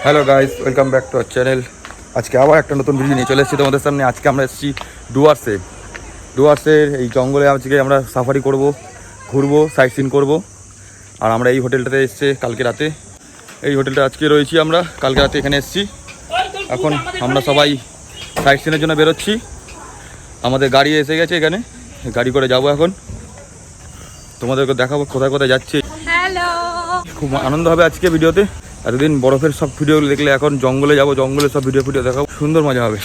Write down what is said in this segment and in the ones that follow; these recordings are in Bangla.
Hello guys, welcome back to our channel. আজকে আবার একটা নতুন ভিডিও নিয়ে চলে এসেছি তোমাদের সামনে। আজকে আমরা এসেছি ডুয়ার্সের এই জঙ্গলে। আজকে আমরা সাফারি করব, ঘুরবো, সাইট সিন করবো। আর আমরা এই হোটেলটাতে এসেছি কালকে রাতে। এই হোটেলটা আজকে রয়েছি আমরা, কালকে রাতে এখানে এসেছি। এখন আমরা সবাই সাইট সিনের জন্য বেরোচ্ছি। আমাদের গাড়ি এসে গেছে এখানে, গাড়ি করে যাব। এখন তোমাদেরকে দেখাবো কোথায় কোথায় যাচ্ছি। হ্যালো, খুব আনন্দ হবে আজকে ভিডিওতে। এতদিন বরফের সব ভিডিওগুলো দেখলে এখন জঙ্গলে যাব, জঙ্গলের সব ভিডিও দেখাবো, সুন্দর মজা হবে।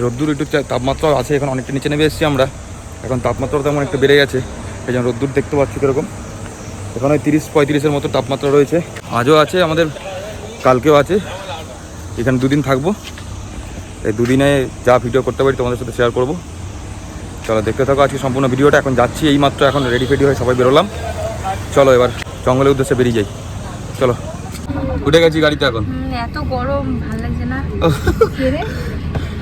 রোদ্দুর একটু তাপমাত্রা আছে, এখন অনেকটা নিচে নেমে এসেছি আমরা। এখন তাপমাত্রা তেমন একটু বেড়ে গেছে, এই জন্য রোদ্দুর দেখতে পাচ্ছি কীরকম। এখন ওই 30-35-এর মতো তাপমাত্রা রয়েছে। আজও আছে আমাদের, কালকেও আছে। এখানে দুদিন থাকবো। এই দুদিনে যা ভিডিও করতে পারি তোমাদের সাথে শেয়ার করবো। চলো দেখতে থাকো আজকে সম্পূর্ণ ভিডিওটা। এখন যাচ্ছি এই মাত্র, এখন রেডি ফেডি হয়ে সবাই বেরোলাম। চলো এবার জঙ্গলের উদ্দেশ্যে বেরিয়ে যাই। চলো, উঠে গেছি গাড়িতে এখন। এত গরম ভালো লাগছে না।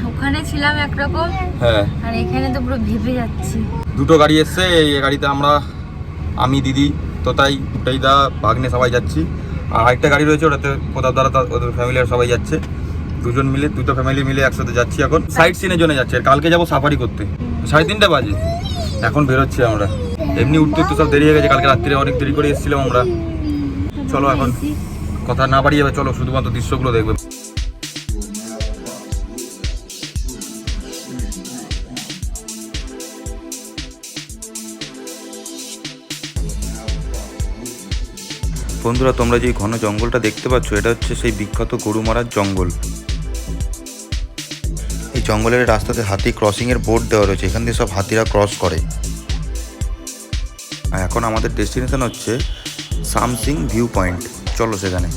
ওখানে ছিলাম একরকম, হ্যাঁ, আর এখানে তো পুরো ভেপে যাচ্ছি। দুটো গাড়ি এসছে। এই গাড়িতে আমি, দিদি, তোতাই, দা, ভাগ্নে সবাই যাচ্ছি। আর আরেকটা গাড়ি রয়েছে, ওটাতে প্রতাপ দ্বারা ওদের ফ্যামিলির সবাই যাচ্ছে। দুটো ফ্যামিলি মিলে একসাথে যাচ্ছি। এখন সাইট সিনের জন্য যাচ্ছি। আর কালকে যাবো সাফারি করতে। 3:30 বাজে এখন বেরোচ্ছি আমরা। এমনি উঠতে সব দেরি হয়ে গেছে, কালকে রাত্রে অনেক দেরি করে এসেছিলাম আমরা। চলো এখন কথা না বাড়িয়ে যাবে, চলো শুধুমাত্র দৃশ্যগুলো দেখবে। বন্ধুরা, তোমরা যে ঘন জঙ্গলটা দেখতে পাচ্ছ, এটা হচ্ছে সেই বিখ্যাত গরুমারার জঙ্গল। এই জঙ্গলের রাস্তাতে হাতি ক্রসিংয়ের বোর্ড দেওয়া রয়েছে, এখান দিয়ে সব হাতিরা ক্রস করে। আর এখন আমাদের ডেস্টিনেশন হচ্ছে সামসিং ভিউ পয়েন্ট। চলো সেখানে।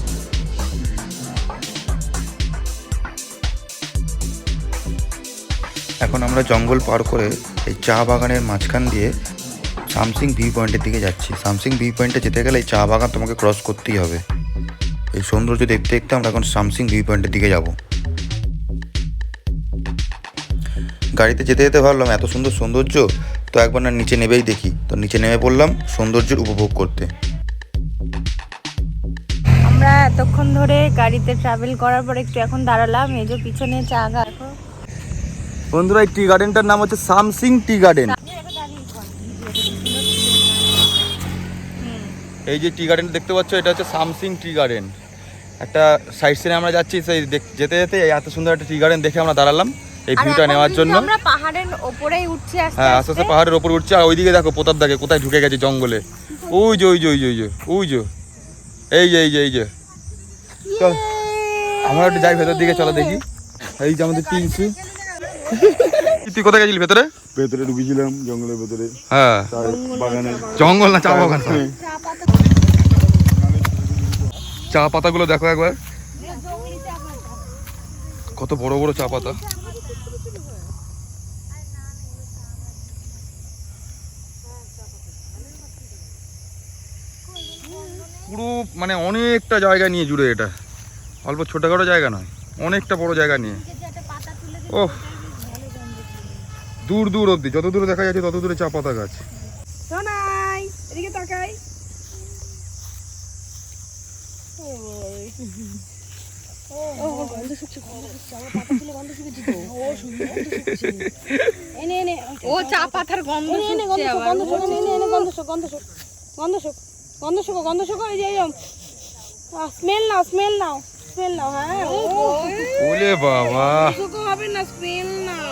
এখন আমরা জঙ্গল পার করে এই চা বাগানের মাঝখান দিয়ে সামসিং ভিউ পয়েন্টের দিকে যাচ্ছি। সামসিং ভিউ পয়েন্টে যেতে গেলে এই চা বাগান তোমাকে ক্রস করতেই হবে। এই সৌন্দর্য দেখতে দেখতে আমরা এখন সামসিং ভিউ পয়েন্টের দিকে যাব। গাড়িতে যেতে যেতে ভাবলাম এত সুন্দর সৌন্দর্য, তো একবার না নিচে নেবেই দেখি। তো নিচে নেমে পড়লাম সৌন্দর্যের উপভোগ করতে। আমরা এতক্ষণ ধরে গাড়িতে ট্রাভেল করার পর একটু এখন দাঁড়ালাম। এই যে পিছনে চা গাছ। বন্ধুরা, এই টি গার্ডেনটার নাম হচ্ছে সামসিং টি গার্ডেন। এই যে টি গার্ডেন দেখতে পাচ্ছ, এটা হচ্ছে সামসিং টি গার্ডেন। একটা সাইড সিনে আমরা যাচ্ছি, সেই যেতে যেতে এত সুন্দর একটা টি গার্ডেন দেখে আমরা দাঁড়ালাম এই ভিউটা নেওয়ার জন্য। আমরা পাহাড়ের উপরেই উঠছি, হ্যাঁ, আস্তে আস্তে পাহাড়ের ওপর উঠছি। আর ওইদিকে দেখো প্রতাপ দাকে কোথায় ঢুকে গেছে জঙ্গলে। ওই যে এই যে চল আমরা একটু যাই ভেতর দিকে, চলো দেখি। এই যে আমাদের টিনসু। তুই কোথায় গেছিলি? ভেতরে ঢুকেছিলাম জঙ্গলের ভেতরে। হ্যাঁ, বাগানে। জঙ্গল না, চা বাগান। চা পাতাগুলো দেখো একবার, কত বড় বড় চা পাতা। পুরো মানে অনেকটা জায়গা নিয়ে জুড়ে, এটা অল্প ছোটখাটো জায়গা নয়, অনেকটা বড় জায়গা নিয়ে। ওহ, দূর দূর অব্দি, যত দূরে দেখা যাচ্ছে তত দূরে চা পাতা গাছ। ও চা পাতার গন্ধ শুকছে আবার। স্মেল নাও। হ্যাঁ, ওলে বাবা, হবে না, স্মেল নাও।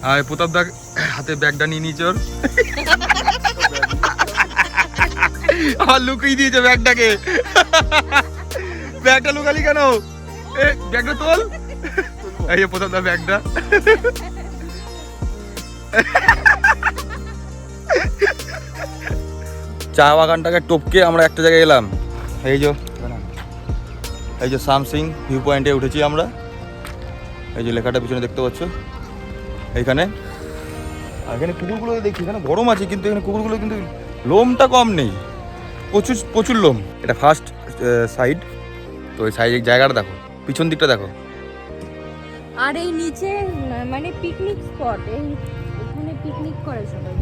আর প্রতাপ দা হাতে ব্যাগটা নিয়ে নিয়েছে, ওর আর লুকিয়ে দিয়েছে ব্যাগটাকে। ব্যাগটা লুকালি কেন? ব্যাগটা তোল। এই প্রতাপ দা ব্যাগটা। চা বাগানটাকে টপকে আমরা একটা জায়গায় এলাম। এই যে সামসিং ভিউ পয়েন্টে উঠেছি আমরা। এই যে লেখাটা পিছনে দেখতে পাচ্ছ এইখানে। আর এখানে কুকুরগুলো দেখি, এখানে গরম আছে কিন্তু এখানে কুকুরগুলো কিন্তু লোমটা কম নেই, প্রচুর লোম। এটা ফার্স্ট সাইড। তো এই সাইড জায়গাটা দেখো, পিছন দিকটা দেখো। আর এই নিচে মানে পিকনিক স্পট, এখানে পিকনিক করে সবাই।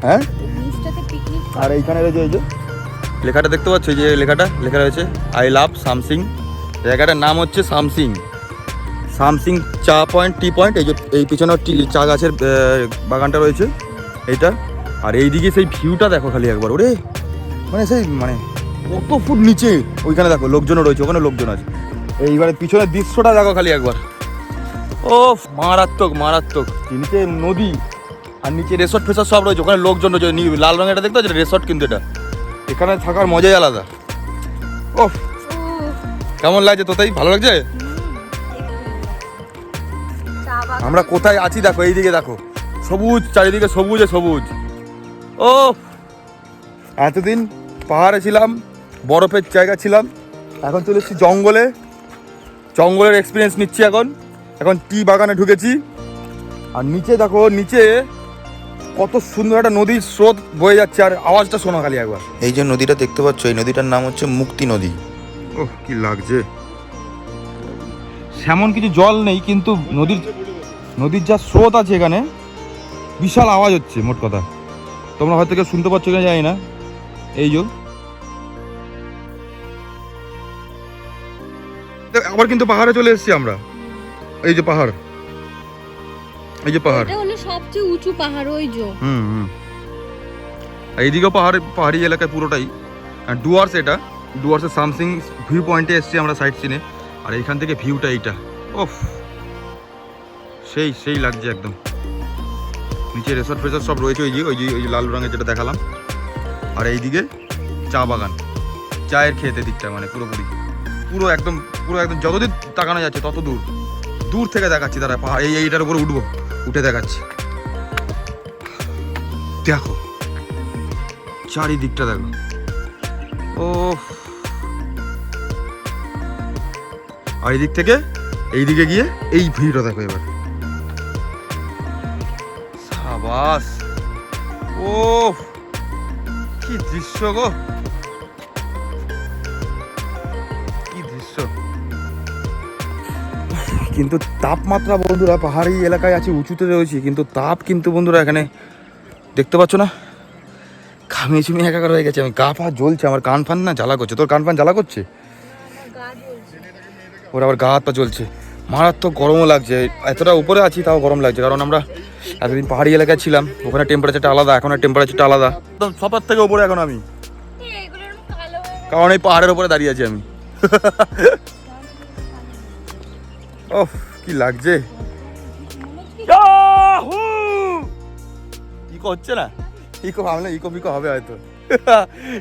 হ্যাঁ, নিচটাতে পিকনিক। আর এইখানে এই যে লেখাটা দেখতে পাচ্ছ, এই যে লেখাটা লেখা রয়েছে আই লাভ সামসিং। জায়গাটার নাম হচ্ছে সামসিং, সামসিং চা পয়েন্ট, টি পয়েন্ট। এই যে এই পিছনে চা গাছের বাগানটা রয়েছে এইটা। আর এইদিকে সেই ভিউটা দেখো খালি একবার, ওরে মানে সেই মানে কত ফুট নিচে, ওইখানে দেখো লোকজনও রয়েছে, ওখানে লোকজন আছে। এইবারে পিছনের দৃশ্যটা দেখো খালি একবার, ও মারাত্মক মারাত্মক। নিচে নদী আর নিচে রেসর্ট ফেসর্ট সব রয়েছে, ওখানে লোকজন রয়েছে। লাল রঙের এটা দেখতে পাচ্ছ রেসর্ট, কিন্তু এটা এখানে থাকার মজাই আলাদা। ও কেমন লাগছে তোতাই, ভালো লাগছে? আমরা কোথায় আছি দেখো, এইদিকে দেখো সবুজ, চারিদিকে সবুজে সবুজ। ও এতদিন পাহাড়ে ছিলাম, বরফের জায়গা ছিলাম, এখন চলে এসেছি জঙ্গলে, জঙ্গলের এক্সপিরিয়েন্স নিচ্ছি এখন। এখন টি বাগানে ঢুকেছি। আর নিচে দেখো, নিচে কত সুন্দর একটা নদীর স্রোত বয়ে যাচ্ছে, আর আওয়াজটা শোনো খালি একবার। এই যে নদীটা দেখতে পাচ্ছ, এই নদীটার নাম হচ্ছে মুক্তি নদী। ওহ কি লাগছে, সেমন কিছু জল নেই, কিন্তু নদীর যা স্রোত আছে এখানে, বিশাল আওয়াজ হচ্ছে। মোট কথা তোমরা হয়তো কেউ শুনতে পাচ্ছ কিনা জানি না। এই যে আবার কিন্তু পাহাড়ে চলে এসেছি আমরা, এই যে পাহাড়, এই যে পাহাড়, এটা হলো সবচেয়ে উঁচু পাহাড় ওই যে। এইদিকেও পাহাড়ি এলাকায় পুরোটাই। আর ডুয়ার্স, এটা ডুয়ার্সের সামসিং ভিউ পয়েন্টে এসেছি আমরা সাইড সিনে। আর এইখান থেকে ভিউটা এইটা, ওফ সেই লাগছে একদম। নিচে রেসর্ট ফেসর্ট সব রয়েছে, ওই যে লাল রঙের যেটা দেখালাম। আর এইদিকে চা বাগান, চায়ের খেতে দিকটা, মানে পুরোপুরি পুরো একদম যতদূর তাকানো যাচ্ছে তত দূর থেকে দেখাচ্ছি। তারা পাহাড় এইটার উপরে উঠবো, উঠে দেখাচ্ছি। দেখো চারিদিকটা দেখো, ও আর এই দিক থেকে এইদিকে গিয়ে এই ভিউটা দেখো এবার, সাবাস। ও কি দৃশ্য গো, কি দৃশ্য। কিন্তু তাপমাত্রা বন্ধুরা, পাহাড়ি এলাকায় আছে, উঁচুতে রয়েছে, কিন্তু তাপ কিন্তু বন্ধুরা এখানে দেখতে পাচ্ছ না, ঘামিয়ে চুমিয়ে একাকার হয়ে গেছে। আমি গা পা জ্বলছে, আমার কান ফান না জ্বালা করছে। তোর কান ফান জ্বালা করছে? ওর আবার গা হাত পা জ্বলছে, মারাত্মক গরমও লাগছে। এতটা উপরে আছি তাও গরম লাগছে, কারণ আমরা এতদিন পাহাড়ি এলাকায় ছিলাম, ওখানে টেম্পারেচারটা আলাদা, এখন টেম্পারেচারটা আলাদা, একদম সবার থেকে উপরে এখন আমি, কারণ এই পাহাড়ের উপরে দাঁড়িয়ে আছি আমি। ওহ কি লাগছে, ইকো হচ্ছে না? ইকো ভাবলে ইকো ফিকো হবে হয়তো।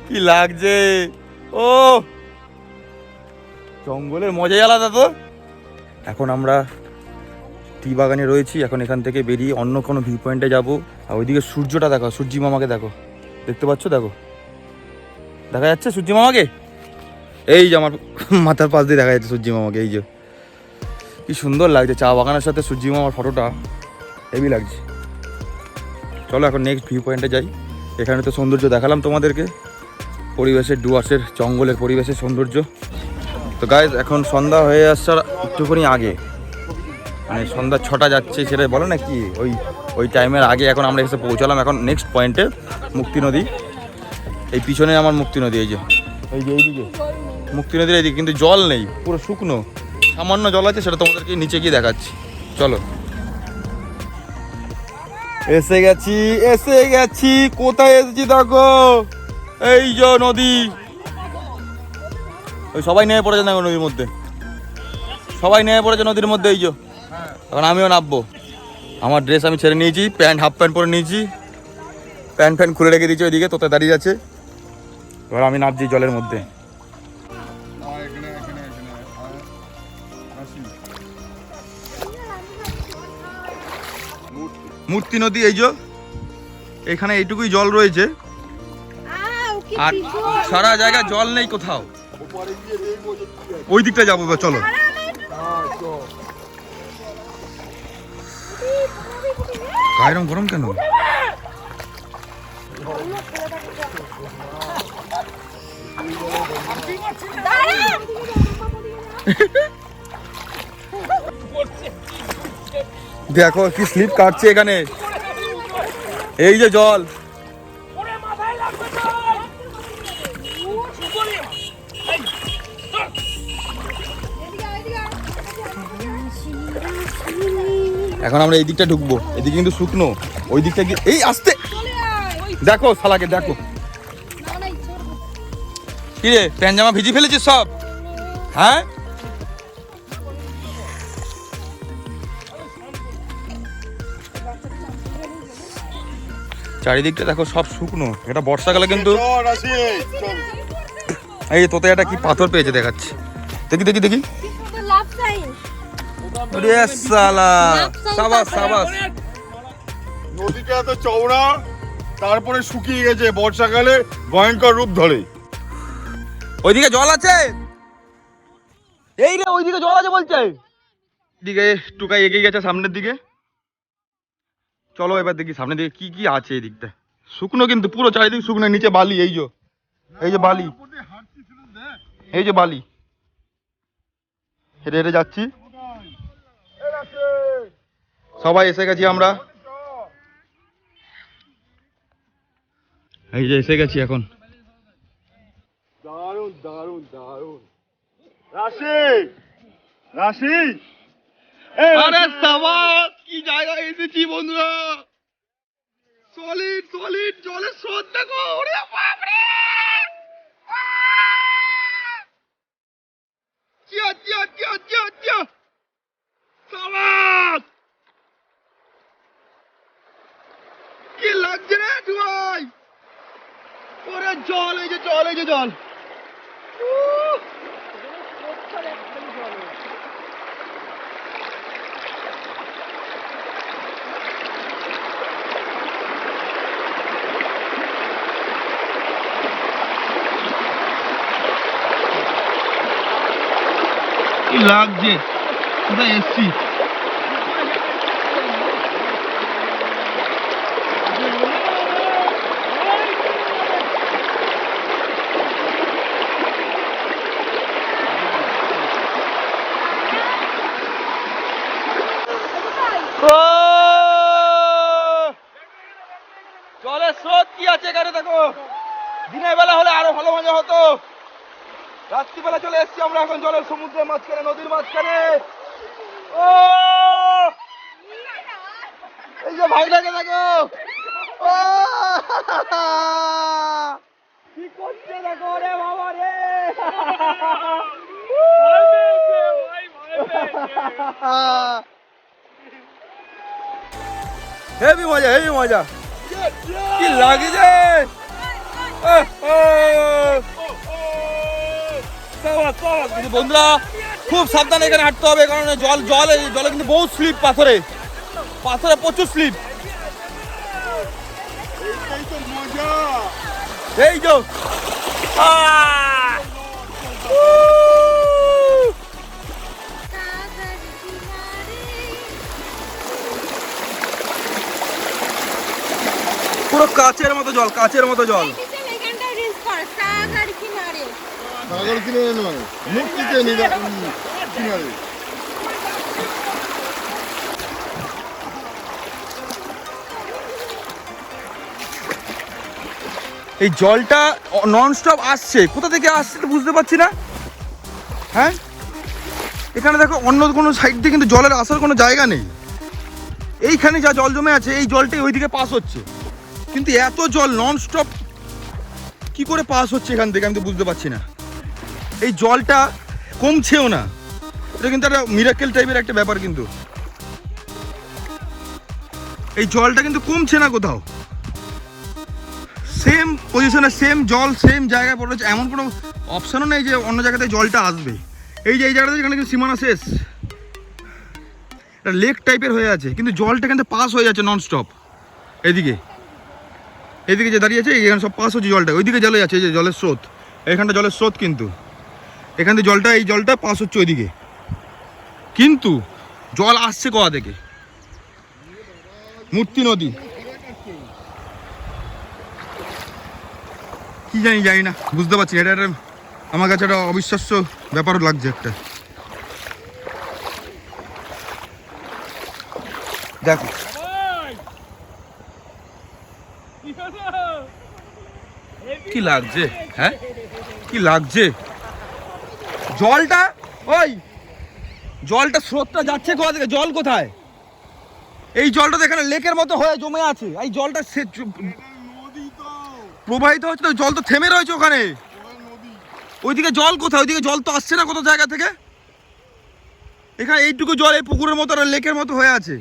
কি লাগছে, ও জঙ্গলের মজাই আলাদা তো। এখন আমরা টি বাগানে রয়েছি, এখন এখান থেকে বেরিয়ে অন্য কোনো ভিউ পয়েন্টে যাবো। আর ওইদিকে সূর্যটা দেখো, সূর্যি মামাকে দেখো, দেখতে পাচ্ছ? দেখো দেখা যাচ্ছে সূর্যি মামাকে, এই যে আমার মাথার পাশ দিয়ে দেখা যাচ্ছে সূর্যি মামাকে। এই যে কি সুন্দর লাগছে, চা বাগানের সাথে সূর্যি মামার ফটোটা হেভি লাগছে। চলো এখন নেক্সট ভিউ পয়েন্টে যাই। এখানে তো সৌন্দর্য দেখালাম তোমাদেরকে, পরিবেশের, ডুয়ার্সের জঙ্গলের পরিবেশের সৌন্দর্য। তো গাইজ এখন সন্ধ্যা হয়ে আসছে একটুখানি আগে, মানে সন্ধ্যা 6টা যাচ্ছে, সেটা বলে না কি, ওই টাইমের আগে এখন আমরা এসে পৌঁছালাম। এখন নেক্সট পয়েন্টে মুক্তি নদী, এই পিছনে আমার মুক্তি নদী, এই যে এইদিকে মুক্তি নদীর এইদিকে, কিন্তু জল নেই, পুরো শুকনো, সামান্য জল আছে, সেটা তোমাদেরকে নিচে গিয়ে দেখাচ্ছি। চলো এসে গেছি, কোথায় এসেছি দেখো, এই যে নদী। ওই সবাই নেমে পড়েছে না নদীর মধ্যে, সবাই নেমে পড়েছে নদীর মধ্যে। এই যে এখন আমিও নামবো, আমার ড্রেস আমি ছেড়ে নিয়েছি, প্যান্ট হাফ প্যান্ট পরে নিয়েছি, প্যান্ট খুলে রেখে দিয়েছি ওইদিকে, তোতে দাঁড়িয়ে আছে। এবার আমি নামছি জলের মধ্যে। মূর্তি নদী, এই যে এখানে এইটুকুই জল রয়েছে, আর সারা জায়গায় জল নেই কোথাও। ওই দিকটা যাবো, চলো। গায়েরম গরম কেন? দেখো কি স্লিপ কাটছে এখানে, এই যে জল, এখন আমরা এই দিকটা ঢুকবো, এদিকে কিন্তু শুকনো, ওই দিকটা গিয়ে এই আসতে দেখো শালাকে দেখো। কি রে প্যান্ট জামা ভিজি ফেলেছিস সব? হ্যাঁ চারিদিকটা দেখো সব শুকনো, এটা বর্ষাকালে কিন্তু। এই তোতে একটা কি পাথর পেয়েছে দেখাচ্ছে, দেখি দেখি দেখি। নদীটা এত চওড়া, তারপরে শুকিয়ে গেছে, বর্ষাকালে ভয়ঙ্কর রূপ ধরে। ওইদিকে জল আছে, এই রে ওইদিকে জল আছে বলছে। দিকে টুকাই এগিয়ে গেছে সামনের দিকে, চলো এবার দেখি সামনের দিকে কি কি আছে। এই দিকটা শুকনো কিন্তু পুরো চারিদিকে শুকনো, নিচে বালি, এই যে বালি, এই যে বালি, হেঁটে হেঁটে যাচ্ছি, সবাই এসে গেছি আমরা, এই যে এসে গেছি এখন। দারুণ দারুণ দারুণ। রাশি রাশি, আরে সাবাস, কি জায়গায় এসেছি বন্ধুরা, সলিড সলিড জলের স্রোত দেখো, ওরে বাপ রে, chia chia chia chia chia, সাবাস, কি লাগছে রে ভাই, ওরে জল, এই যে জল, এই যে জল, কি লাগছে, কোথায় এসছি। জলের স্রোত কি আছে এখানে দেখো, দিনের বেলা হলে আরো ভালো মজা হতো, রাত্রিবেলা চলে এসছি আমরা এখন জলের সমুদ্রের মাঝখানে, নদীর মাঝখানে। ও এই যে ভাইটাকে দেখো, ও কি করছে দেখো রে বাবা রে, হেভি মজা, হেভি মজা, কি লাগছে। বন্ধুরা খুব সাবধানে এখানে হাঁটতে হবে, কারণ জলে কিন্তু বহু স্লিপ, পাথরে প্রচুর স্লিপ। এই যে পুরো কাচের মতো জল, কাচের মতো জল। সাগর কিনারে নয়, মুক্তিতে কিনারে। এই জলটা নন স্টপ আসছে, কোথা থেকে আসছে তো বুঝতে পারছি না। হ্যাঁ এখানে দেখো অন্য কোনো সাইড দিয়ে কিন্তু জলের আসার কোনো জায়গা নেই, এইখানে যা জল জমে আছে এই জলটাই ওইদিকে পাস হচ্ছে, কিন্তু এত জল নন স্টপ কি করে পাস হচ্ছে এখান থেকে আমি তো বুঝতে পারছি না। এই জলটা কমছেও না, এটা কিন্তু একটা মিরাকেল টাইপের একটা ব্যাপার, কিন্তু এই জলটা কিন্তু কমছে না কোথাও, সেম পজিশনে সেম জল সেম জায়গায় পড়েছে, এমন কোনো অপশানও নেই যে অন্য জায়গাতে জলটা আসবে। এই যে এই জায়গাটা যেখানে কিন্তু সীমানা শেষ, এটা লেক টাইপের হয়ে আছে, কিন্তু জলটা কিন্তু পাস হয়ে যাচ্ছে নন স্টপ। এদিকে যে দাঁড়িয়ে আছে এখানে সব পাস হচ্ছে জলটা, ওইদিকে জলে যাচ্ছে, এই যে জলের স্রোত, এখানটা জলের স্রোত, কিন্তু এখান থেকে জলটা এই জলটা পাস হচ্ছে ওইদিকে, কিন্তু জল আসছে কোথা থেকে? মূর্তি নদী, কি জানি না, বুঝতে পারছি। এটা আমার কাছে একটা অবিশ্বাস্য ব্যাপারও লাগছে একটা। দেখো কি লাগছে, হ্যাঁ কি লাগছে জলটা, ওই জলটা স্রোতটা যাচ্ছে কোথা থেকে, জল কোথায়? এই জলটা তো এখানে লেকের মতো হয়ে জমে আছে, এই জলটা নদী তো, প্রবাহিত হচ্ছে তো, জল তো থেমে রয়েছে ওখানে। নদী। ওইদিকে জল কোথায়? ওইদিকে জল তো আসছে না কোথা জায়গা থেকে। এখানে এইটুকু জল এই পুকুরের মতো আর লেকের মতো হয়ে আছে।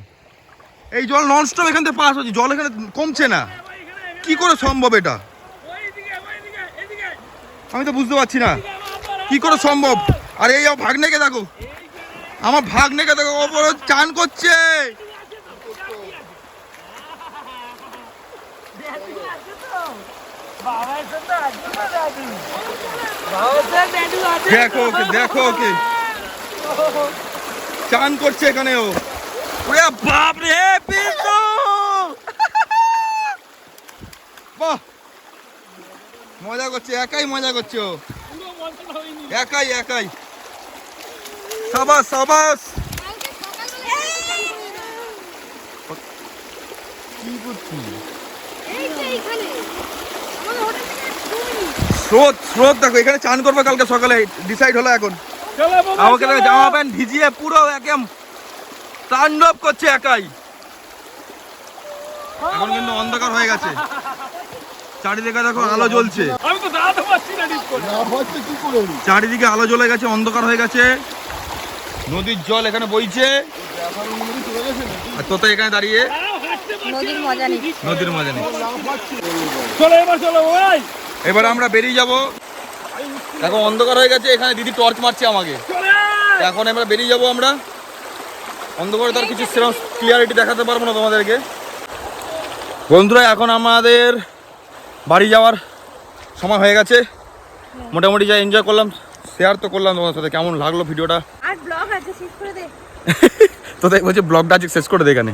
এই জল ননস্টপ এখান থেকে পাস হচ্ছে, জল এখানে কমছে না। কি করে সম্ভব এটা? আমি তো বুঝতে পারছি না কি করে সম্ভব। আর এই ভাগ্নেকে দেখো, আমার ভাগ্নেকে দেখো, ওপরে চান করছে। দেখো ওকে, দেখো ওকে, চান করছে এখানে ও। ওরে বাপ রে, পিন্টু! বাহ, মজা করছে, একাই মজা করছে ও, একাই একাই। সাবাস সাবাস। কি করছি? স্রোত স্রোত দেখো, এখানে চান করবে কালকে সকালে, ডিসাইড হলো এখন। আমাকে দেখো জামা প্যান্ট ভিজিয়ে পুরো একদম তাণ্ডব করছে একাই। এখন কিন্তু অন্ধকার হয়ে গেছে, চারিদিকে দেখো আলো জ্বলছে। আমি তো দাঁড়াতে পারছি না ঠিক করে। না পারছি কি করে? চারিদিকে আলো জ্বলে গেছে, অন্ধকার হয়ে গেছে, নদীর জল এখানে বইছে। আর তোতা এখানে দাঁড়িয়ে নদীর মজা নিচ্ছি। নদীর মজা নেই। চলো এবার চলো ভাই। এবার আমরা বেরিয়ে যাব। এখন অন্ধকার হয়ে গেছে, এখানে দিদি টর্চ মারছে আমাকে। এখন আমরা বেরিয়ে যাব। আমরা অন্ধকারে তার কিছু সেরকম ক্লিয়ারিটি দেখাতে পারবো না তোমাদেরকে। বন্ধুরা, এখন আমাদের বাড়ি যাওয়ার সময় হয়ে গেছে। মোটামুটি যা এনজয় করলাম শেয়ার তো করলাম তোমাদের সাথে। কেমন লাগলো ভিডিওটা? আর ব্লগ আছে, শেষ করে দে। তো তাই বলছে ব্লগটা আজকে শেষ করে দে এখানে।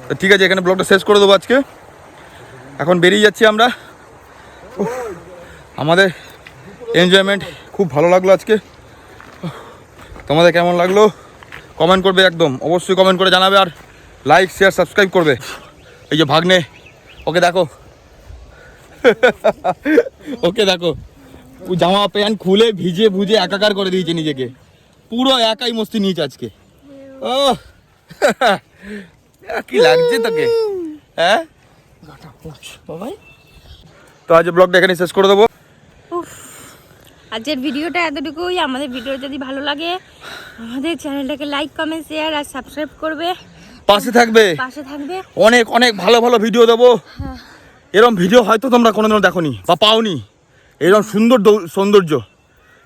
তো ঠিক আছে, এখানে ব্লগটা শেষ করে দেবো আজকে। এখন বেরিয়ে যাচ্ছি আমরা। আমাদের এনজয়মেন্ট খুব ভালো লাগলো আজকে। তোমাদের কেমন লাগলো কমেন্ট করবে, একদম অবশ্যই কমেন্ট করে জানাবে। আর লাইক শেয়ার সাবস্ক্রাইব করবে। এই যে ভাগ্নে, ওকে দেখো, ওকে দেখো, ও জামা প্যান্ট খুলে ভিজে ভুজে একাকার করে দিয়েছে নিজেকে, পুরো একাই মস্তি নিয়েছে আজকে। ও কি লাগছে তোকে? হ্যাঁ, তো আজ ব্লগটা এখানে শেষ করে দেবো। আজকের ভিডিওটা এতটুকুই। আমাদের ভিডিও যদি ভালো লাগে আমাদের চ্যানেলটাকে লাইক কমেন্ট শেয়ার আর সাবস্ক্রাইব করবে, পাশে থাকবে। পাশে থাকবে। অনেক অনেক ভালো ভালো ভিডিও দেবো। এরকম ভিডিও হয়তো তোমরা কোনোদিনও দেখোনি বা পাওনি। এরকম সুন্দর সৌন্দর্য,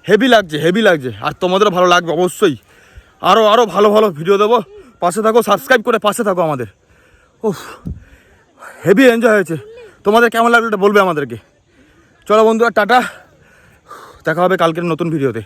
হেভি লাগছে, হেভি লাগছে। আর তোমাদেরও ভালো লাগবে অবশ্যই। আরও আরও ভালো ভালো ভিডিও দেবো। পাশে থাকো, সাবস্ক্রাইব করে পাশে থাকো আমাদের। উফ, হেভি এনজয় হয়েছে। তোমাদের কেমন লাগলো এটা বলবে আমাদেরকে। চলো বন্ধুরা, টাটা, দেখা হবে কালকের নতুন ভিডিওতে।